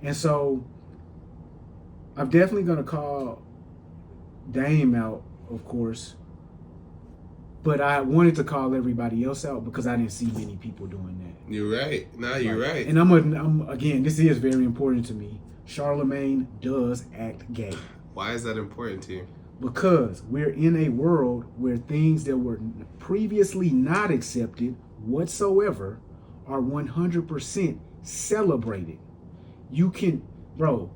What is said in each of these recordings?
And so I'm definitely going to call Dame out, of course. But I wanted to call everybody else out because I didn't see many people doing that. You're right. No, you're right. And I'm again, this is very important to me. Charlamagne does act gay. Why is that important to you? Because we're in a world where things that were previously not accepted whatsoever are 100% celebrated. You can, bro,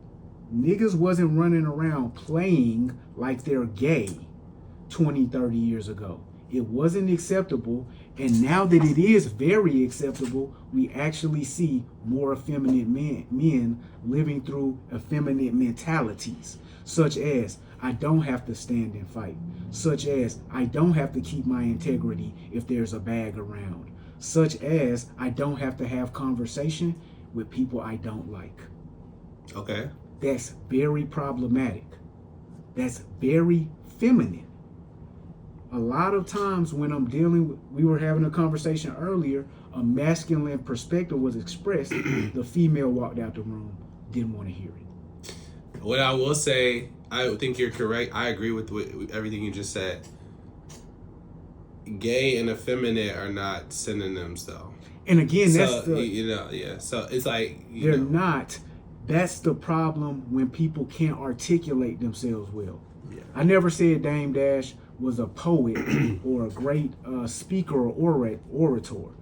niggas wasn't running around playing like they're gay 20, 30 years ago. It wasn't acceptable. And now that it is very acceptable, we actually see more effeminate men living through effeminate mentalities, such as I don't have to stand and fight, such as I don't have to keep my integrity if there's a bag around, such as I don't have to have conversation with people I don't like. Okay. That's very problematic. That's very feminine. A lot of times when I'm dealing with, we were having a conversation earlier, a masculine perspective was expressed. The female walked out the room, didn't want to hear it. What I will say, I think you're correct. I agree with everything you just said. Gay and effeminate are not synonyms, though. And again, that's yeah. So it's like they're not. That's the problem when people can't articulate themselves well. Yeah. I never said Dame Dash was a poet or a great speaker or orator.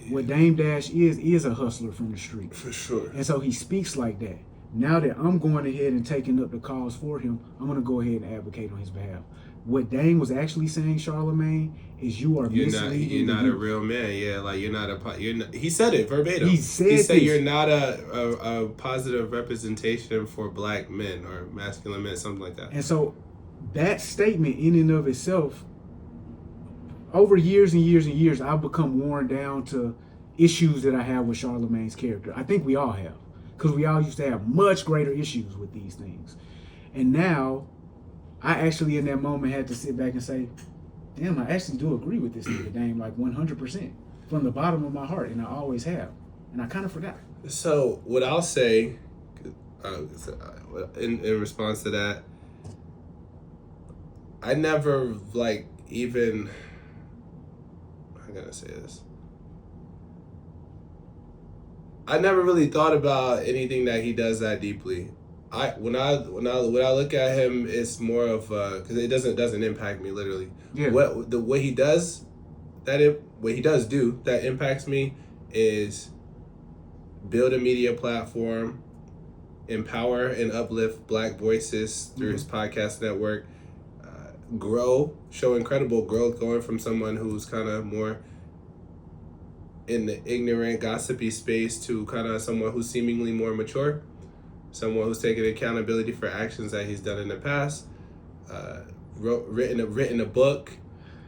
What Dame Dash is a hustler from the street. For sure. And so he speaks like that. Now that I'm going ahead and taking up the cause for him, I'm going to go ahead and advocate on his behalf. What Dame was actually saying, Charlamagne, is you're misleading. You're not a real man. Yeah, like you're not. He said it verbatim. He said you're not a positive representation for black men or masculine men, something like that. And so that statement in and of itself, over years and years and years, I've become worn down to issues that I have with Charlamagne's character. I think we all have, because we all used to have much greater issues with these things. And now, I actually in that moment had to sit back and say, damn, I actually do agree with this nigga Dame, like 100%, from the bottom of my heart, and I always have. And I kind of forgot. So what I'll say, in response to that, I never even. I gotta say this. I never really thought about anything that he does that deeply. When I look at him, it's more of because it doesn't impact me literally. Yeah. What he does do that impacts me is build a media platform, empower and uplift Black voices through his podcast network. Show incredible growth going from someone who's kind of more in the ignorant, gossipy space to kind of someone who's seemingly more mature, someone who's taking accountability for actions that he's done in the past, written a book.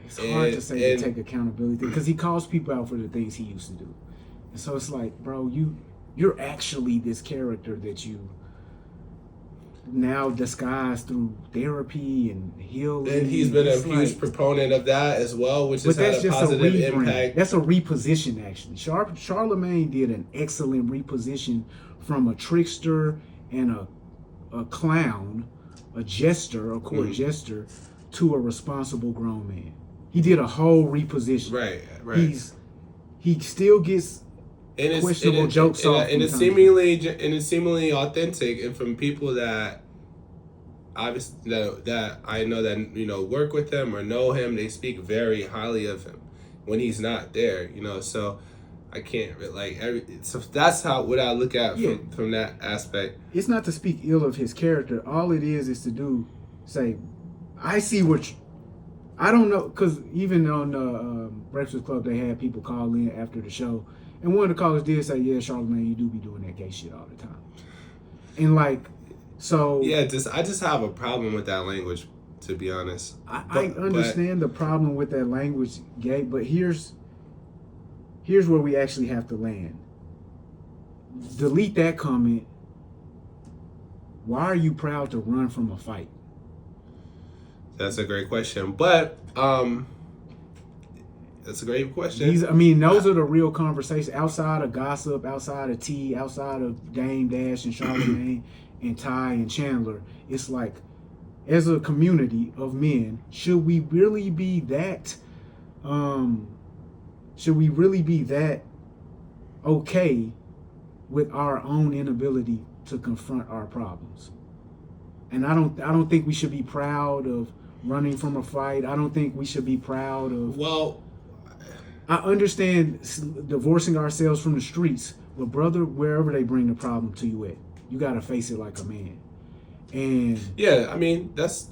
It's hard to say to take accountability because he calls people out for the things he used to do. And so it's like, bro, you're actually this character that you now disguised through therapy and healing. And he's been a huge proponent of that as well, which has had a positive impact. That's a reposition, actually. Charlamagne did an excellent reposition from a trickster and a clown, a jester, a court jester, to a responsible grown man. He did a whole reposition. Right. He still gets questionable jokes off, and it's seemingly authentic, and from people that obviously that I know that work with him or know him, they speak very highly of him when he's not there. So I can't so that's what I look at from that aspect. It's not to speak ill of his character. All it is to say, I see what. I don't know, because even on the Breakfast Club, they had people call in after the show. And one of the callers did say, yeah, Charlamagne, you do be doing that gay shit all the time. And so... Yeah, I just have a problem with that language, to be honest. I understand the problem with that language, gay, but here's where we actually have to land. Delete that comment. Why are you proud to run from a fight? That's a great question. But That's a great question. Those are the real conversations outside of gossip, outside of T, outside of Dame Dash and Charlamagne and Ty and Chandler. It's like, as a community of men, should we really be that? Should we really be that okay with our own inability to confront our problems? And I don't think we should be proud of running from a fight. I don't think we should be proud of. Well, I understand divorcing ourselves from the streets, but brother, wherever they bring the problem to you at, you got to face it like a man. And yeah, I mean that's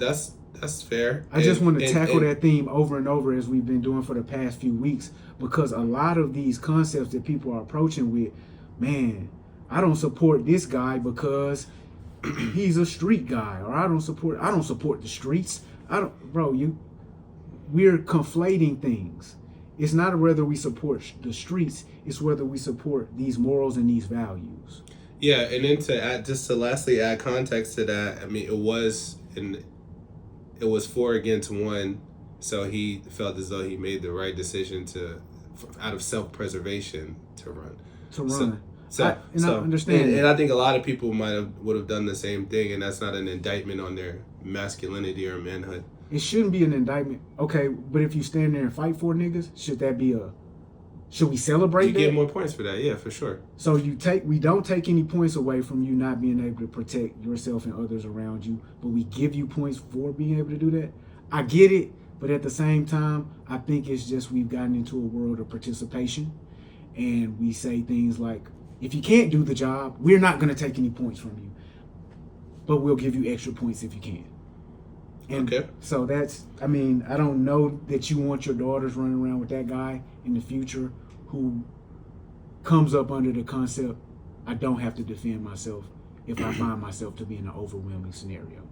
fair. I just want to tackle that theme over and over as we've been doing for the past few weeks, because a lot of these concepts that people are approaching with, man, I don't support this guy because he's a street guy, or I don't support the streets. We're conflating things. It's not whether we support the streets, it's whether we support these morals and these values. Yeah, and then to lastly add context to that, I mean, it was 4-1, so he felt as though he made the right decision out of self-preservation to run. I understand, and I think a lot of people would have done the same thing, and that's not an indictment on their masculinity or manhood. It shouldn't be an indictment. Okay, but if you stand there and fight for niggas, should we celebrate that? You get more points for that, yeah, for sure. So we don't take any points away from you not being able to protect yourself and others around you, but we give you points for being able to do that. I get it, but at the same time, I think it's just we've gotten into a world of participation, and we say things like, if you can't do the job, we're not going to take any points from you, but we'll give you extra points if you can. And okay. So I don't know that you want your daughters running around with that guy in the future who comes up under the concept, I don't have to defend myself if I find myself to be in an overwhelming scenario.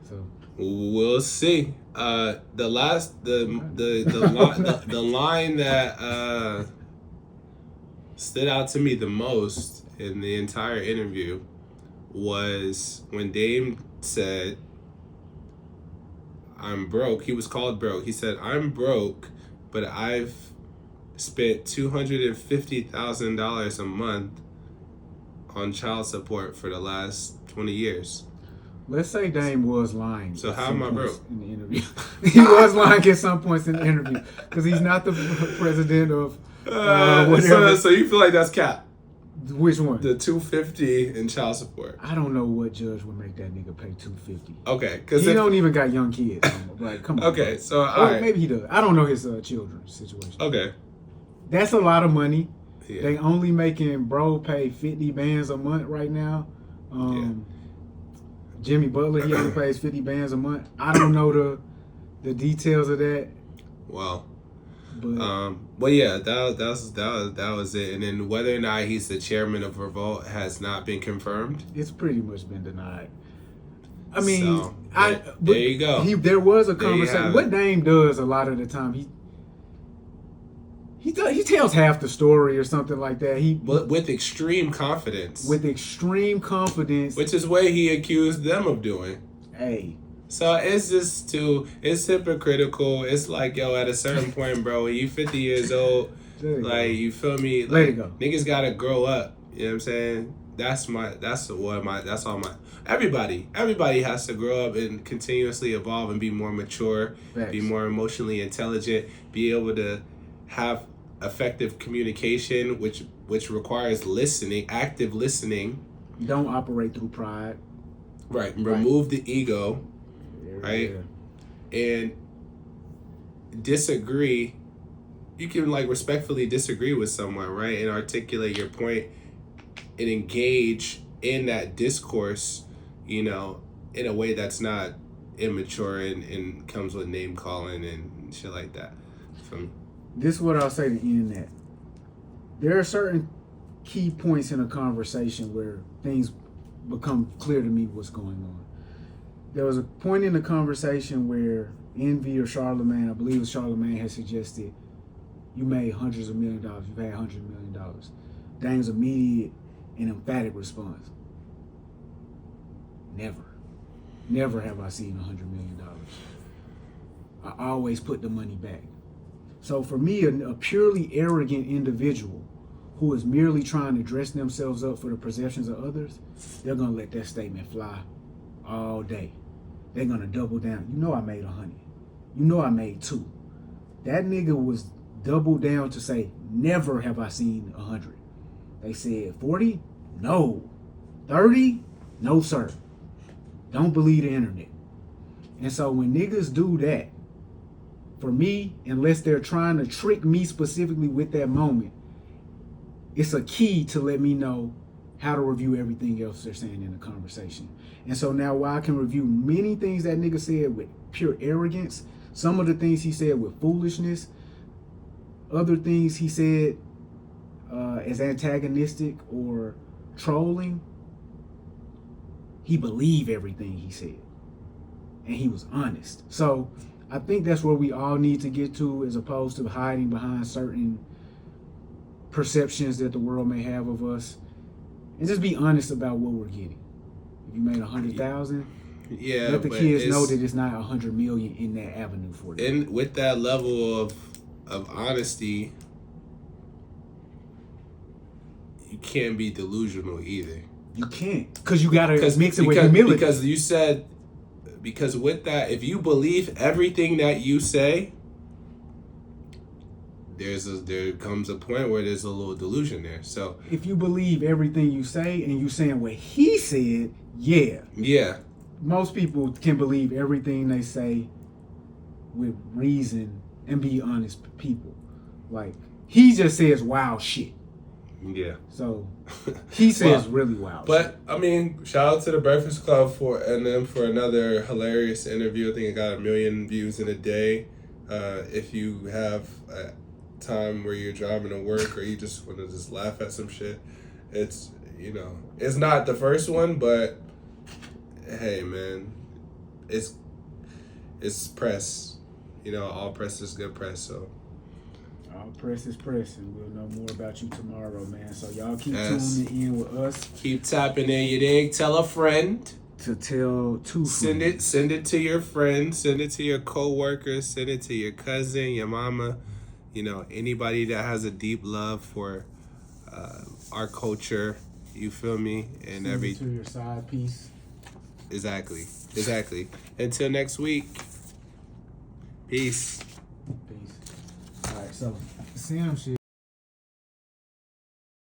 So we'll see. The line that stood out to me the most in the entire interview was when Dame said, I'm broke. He was called broke. He said, I'm broke, but I've spent $250,000 a month on child support for the last 20 years. Let's say Dame was lying. So how am I broke? In the interview. He was lying at some points in the interview because he's not the president of whatever. So you feel like that's cap? Which one? The $250 in child support. I don't know what judge would make that nigga pay $250. Okay, because he don't even got young kids. Like, come on. Okay, bro. so all right. Maybe he does. I don't know his children's situation. Okay, that's a lot of money. Yeah. They only making bro pay 50 bands a month right now. Jimmy Butler, he only pays 50 bands a month. I don't know the details of that. Wow. But yeah, that was it. And then whether or not he's the chairman of Revolt has not been confirmed. It's pretty much been denied. I mean, so, there you go. There was a conversation. What Dame does a lot of the time, he tells half the story or something like that. But with extreme confidence. With extreme confidence, which is what he accused them of doing. Hey. So it's just it's hypocritical. It's like, yo, at a certain point, bro, when you 50 years old, like, you feel me? Like, let it go. Niggas gotta grow up. You know what I'm saying? Everybody has to grow up and continuously evolve and be more mature, Facts. Be more emotionally intelligent, be able to have effective communication, which requires listening, active listening. Don't operate through pride. Right. Remove the ego. Right? Yeah. And disagree. You can respectfully disagree with someone, right? And articulate your point and engage in that discourse, in a way that's not immature and comes with name calling and shit like that. This is what I'll say to end that. There are certain key points in a conversation where things become clear to me what's going on. There was a point in the conversation where Envy or Charlamagne, I believe it was Charlamagne, had suggested you made hundreds of $1 million. You've had $100 million. Dame's immediate and emphatic response: never have I seen $100 million. I always put the money back. So for me, a purely arrogant individual who is merely trying to dress themselves up for the perceptions of others, they're gonna let that statement fly all day. They're gonna double down. You know I made 100. You know I made 2. That nigga was double down to say, never have I seen 100. They said 40? No. 30? No, sir. Don't believe the internet. And so when niggas do that, for me, unless they're trying to trick me specifically with that moment, it's a key to let me know how to review everything else they're saying in the conversation. And so now while I can review many things that nigga said with pure arrogance, some of the things he said with foolishness, other things he said as antagonistic or trolling, he believed everything he said. And he was honest. So I think that's where we all need to get to, as opposed to hiding behind certain perceptions that the world may have of us, and just be honest about what we're getting. If you made 100,000, let the kids know that it's not 100 million in that avenue for them. And with that level of honesty, you can't be delusional either. You can't, because you gotta mix it with humility. Because you said, because with that, if you believe everything that you say, there comes a point where there's a little delusion there. So if you believe everything you say and you saying what he said, yeah. Most people can believe everything they say with reason and be honest people. Like, he just says wild shit. Yeah. So he says really wild but shit. I mean, shout out to the Breakfast Club for another hilarious interview. I think it got 1 million views in a day. If you have a time where you're driving to work or you just want to just laugh at some shit, it's not the first one, but hey man, it's press. All press is good press. So all press is press, and we'll know more about you tomorrow, man. So y'all keep tuning in with us. Keep tapping in, you dig? Tell a friend. To tell two friends. Send it to your friends. Send it to your coworkers. Send it to your cousin, your mama. Anybody that has a deep love for our culture. You feel me? And send it to your side piece. Exactly. Until next week. Peace. All right, so Sam shit.